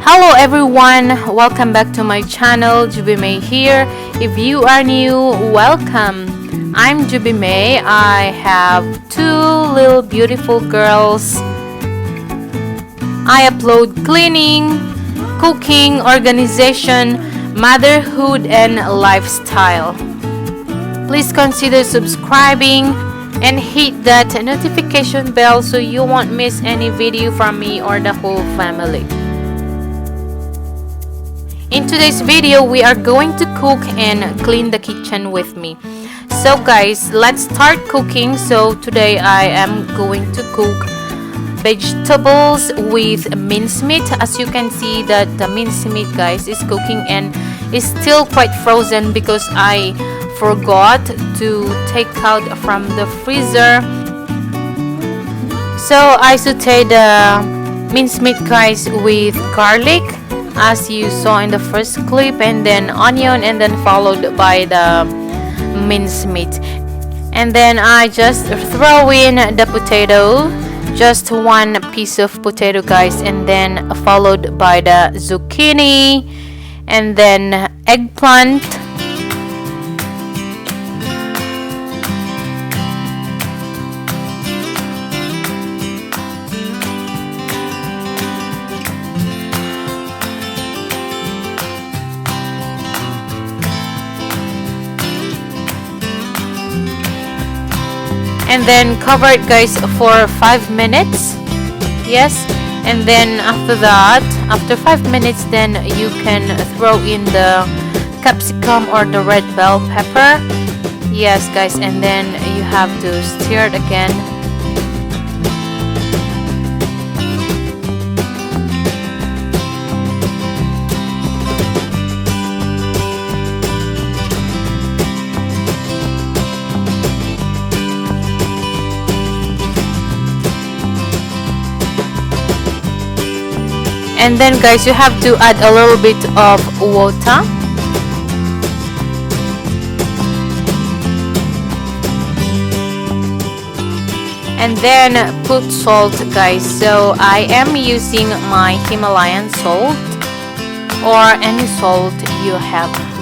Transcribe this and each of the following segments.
Hello everyone, welcome back to my channel. Juby May here. If you are new, welcome. I'm Juby May. I have two little beautiful girls. I upload cleaning, cooking, organization, motherhood and lifestyle. Please consider subscribing and hit that notification bell so you won't miss any video from me or the whole family. In today's video, we are going to cook and clean the kitchen with me. So guys, let's start cooking. So today I am going to cook vegetables with mincemeat. As you can see that the mincemeat, guys, is cooking and is still quite frozen because I forgot to take out from the freezer. So I sauteed the mincemeat, guys, with garlic, as you saw in the first clip, and then onion, and then followed by the mincemeat. And then I just throw in the potato, just one piece of potato, guys, and then followed by the zucchini, and then eggplant, and then cover it, guys, for 5 minutes. Yes, and then after that, after 5 minutes, then you can throw in the capsicum or the red bell pepper. Yes, guys, and then you have to stir it again. And then, guys, you have to add a little bit of water. And then put salt, guys. So I am using my Himalayan salt or any salt you have.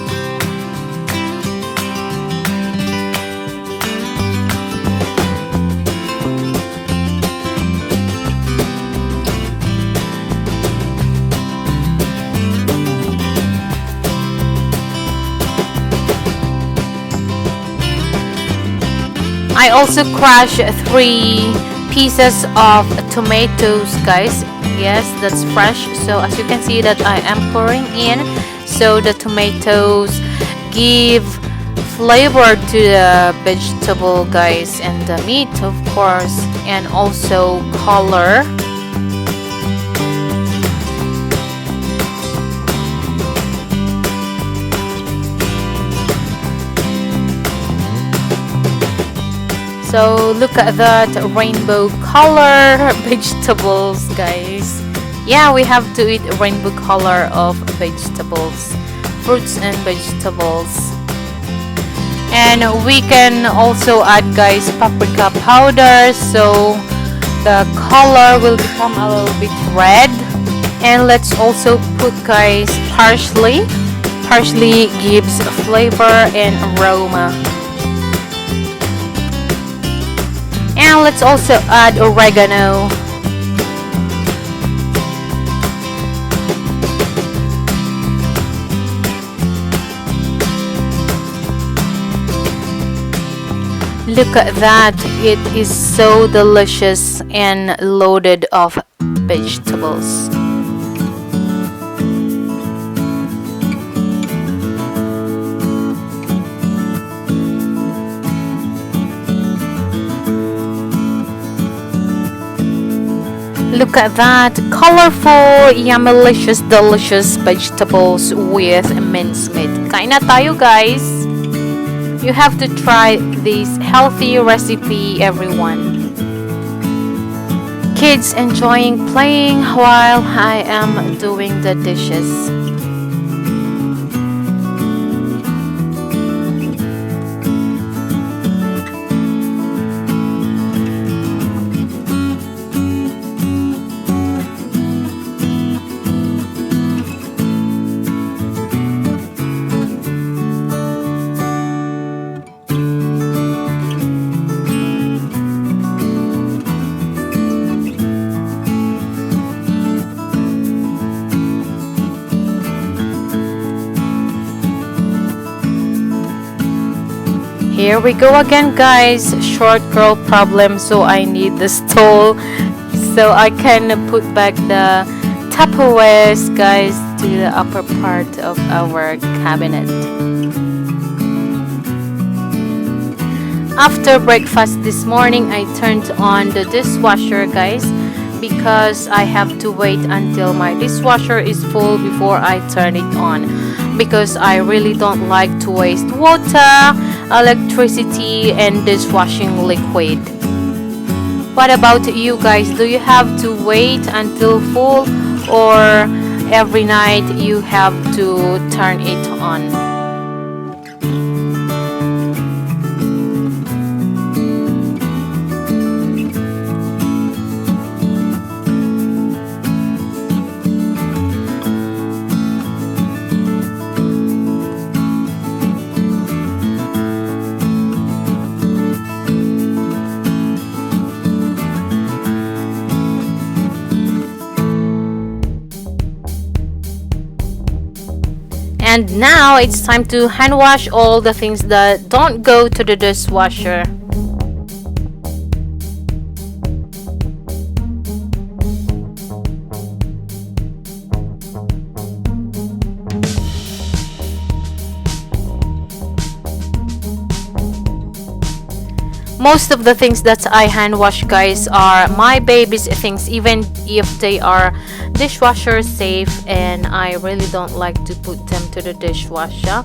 I also crushed 3 pieces of tomatoes, guys. Yes, that's fresh. So as you can see that I am pouring in, so the tomatoes give flavor to the vegetable, guys, and the meat, of course, and also color. So look at that rainbow color vegetables, guys. Yeah, we have to eat rainbow color of vegetables, fruits and vegetables. And we can also add, guys, paprika powder, so the color will become a little bit red. And let's also put, guys, parsley. Parsley gives flavor and aroma. And let's also add oregano. Look at that, it is so delicious and loaded of vegetables. Look at that, colorful, yummy-licious, delicious vegetables with mincemeat. Kain na tayo, guys. You have to try this healthy recipe, everyone. Kids enjoying playing while I am doing the dishes. Here we go again, guys. Short girl problem, so I need the stole so I can put back the Tupperwares, guys, to the upper part of our cabinet. After breakfast this morning, I turned on the dishwasher, guys, because I have to wait until my dishwasher is full before I turn it on, because I really don't like to waste water, electricity, and dishwashing liquid. What about you guys? Do you have to wait until full, or every night you have to turn it on? And now it's time to hand wash all the things that don't go to the dishwasher. Most of the things that I hand wash, guys, are my baby's things, even if they are dishwasher safe, and I really don't like to put them to the dishwasher.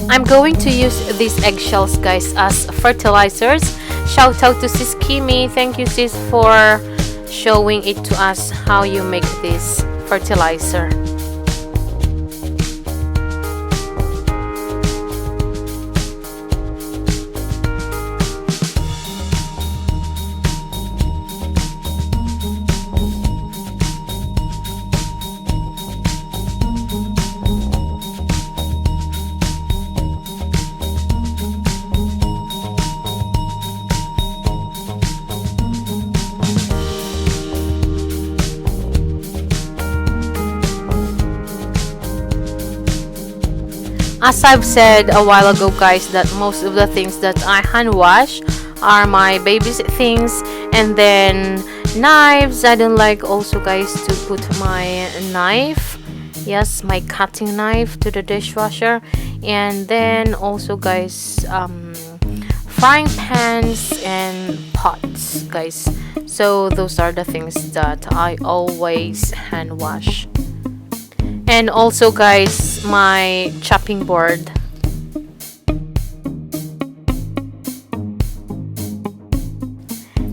I'm going to use these eggshells, guys, as fertilizers. Shout out to Sis Kimi. Thank you, sis, for showing it to us how you make this fertilizer. As I've said a while ago, guys, that most of the things that I hand wash are my baby's things, and then knives. I don't like also, guys, to put my knife, yes, my cutting knife, to the dishwasher. And then also, guys, frying pans and pots, guys. So those are the things that I always hand wash. And also, guys, my chopping board.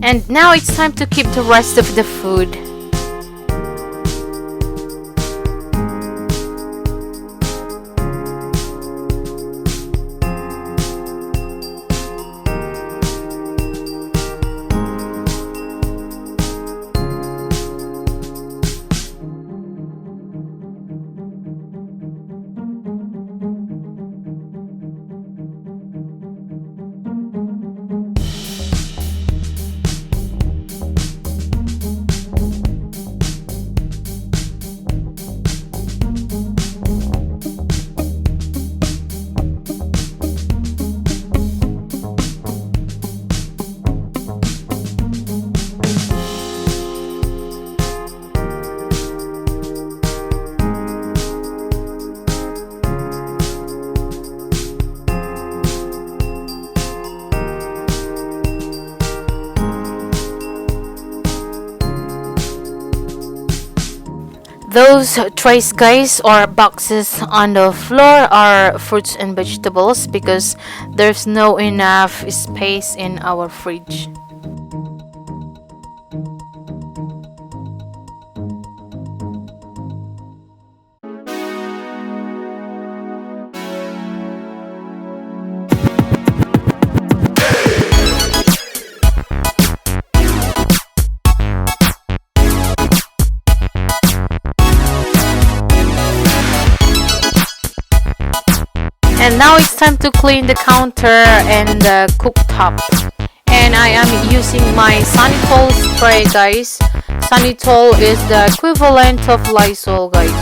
And now it's time to keep the rest of the food. Those trays, guys, or boxes on the floor are fruits and vegetables, because there's no enough space in our fridge. And now it's time to clean the counter and the cooktop. And I am using my Sanitol spray, guys. Sanitol is the equivalent of Lysol, guys.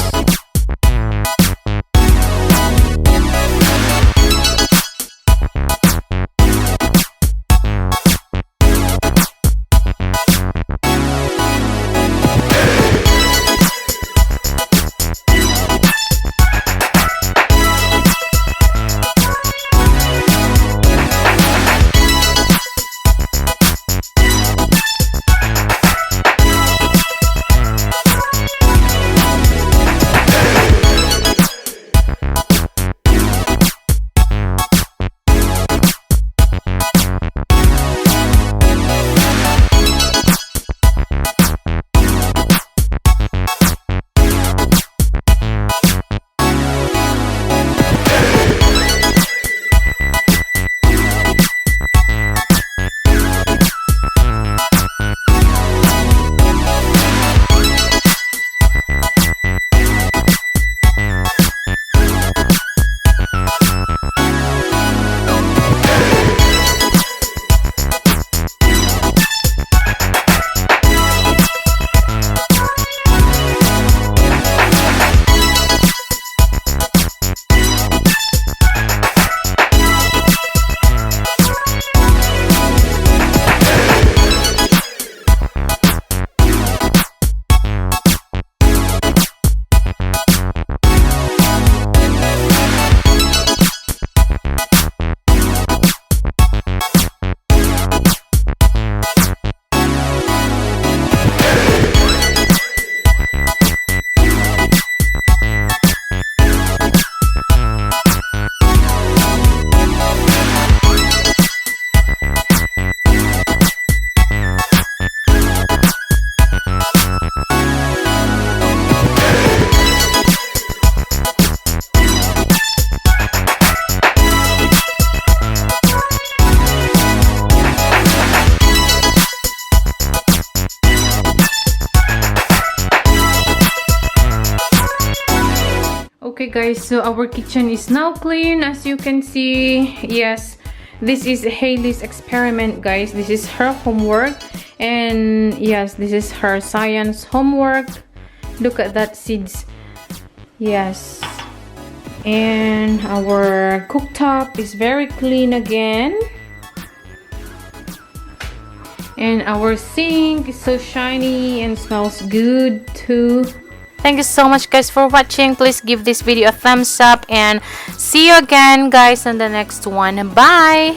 guys, so our kitchen is now clean, as you can see. Yes, this is Hailey's experiment, guys. This is her homework, and yes, this is her science homework. Look at that seeds. Yes, and our cooktop is very clean again, and our sink is so shiny and smells good too. Thank you so much, guys, for watching. Please give this video a thumbs up, and see you again, guys, on the next one. Bye.